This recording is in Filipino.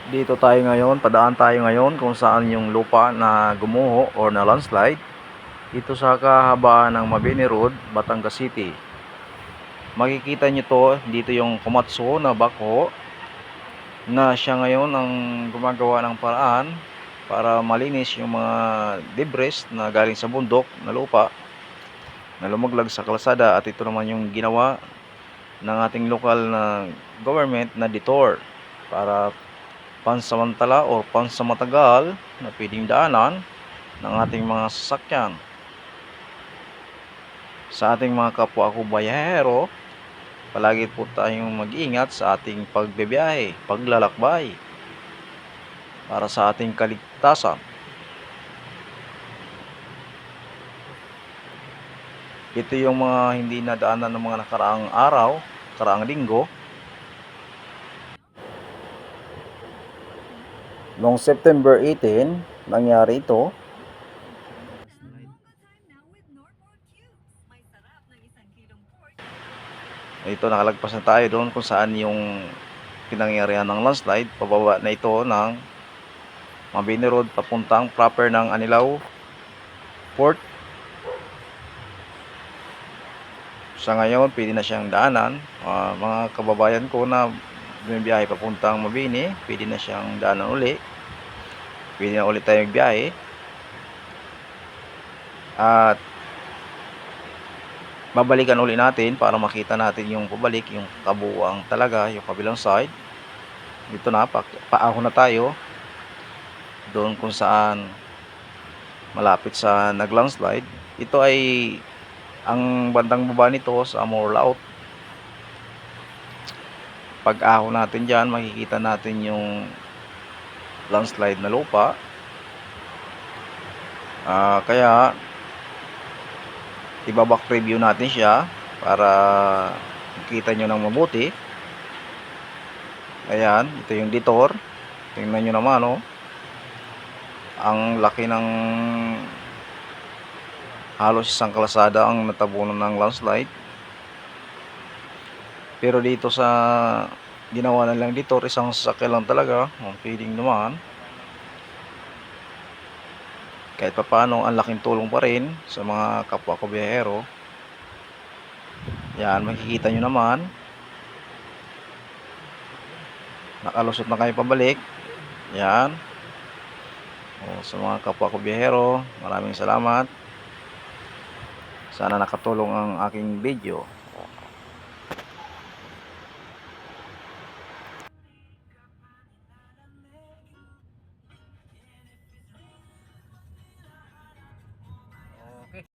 Dito tayo ngayon, padaan tayo ngayon kung saan yung lupa na gumuho or na landslide. Ito sa kahabaan ng Mabini Road, Batangas City. Makikita nyo to, dito yung Komatsu na backhoe na siya ngayon ang gumagawa ng paraan para malinis yung mga debris na galing sa bundok na lupa na lumaglag sa kalsada. At ito naman yung ginawa ng ating lokal na government na detour para pansamantala o pansamatagal na pwedeng daanan ng ating mga sasakyan. Sa ating mga kapwa ko bayahero, palagi po tayong mag-ingat sa ating pagbibiyahe, paglalakbay para sa ating kaligtasan. Ito yung mga hindi nadaanan ng mga nakaraang araw, nakaraang linggo. Noong September 18, nangyari ito. Ito, nakalagpas na tayo doon kung saan yung pinangyarihan ng landslide. Pababa na ito ng Mabini Road papuntang proper ng Anilao Port. Sa ngayon, pwede na siyang daanan. Mga kababayan ko na bumibiyahe papuntang Mabini, pwede na siyang daanan uli. Pwede na ulit tayo magbiyahe. At babalikan uli natin para makita natin yung pabalik, yung kabuuan talaga, yung kabilang side. Dito na, paahon na tayo doon kung saan malapit sa naglandslide. Ito ay ang bandang baba nito sa Morlaut. Pag ahon natin dyan, makikita natin yung landslide na lupa. Kaya ibaback preview natin siya para makita nyo ng mabuti. Ayan, ito yung detour. Tingnan nyo naman, oh. Ang laki ng halos isang kalsada ang natabunan ng landslide. Pero dito sa ginawa na lang dito, isang sasakyan lang talaga ang pwedeng naman. Kahit pa paano, ang laking tulong pa rin sa mga kapwa ko biyahero. Yan, makikita nyo naman. Nakalusot na kayo pabalik. Yan. Sa mga kapwa ko biyahero, maraming salamat. Sana nakatulong ang aking video.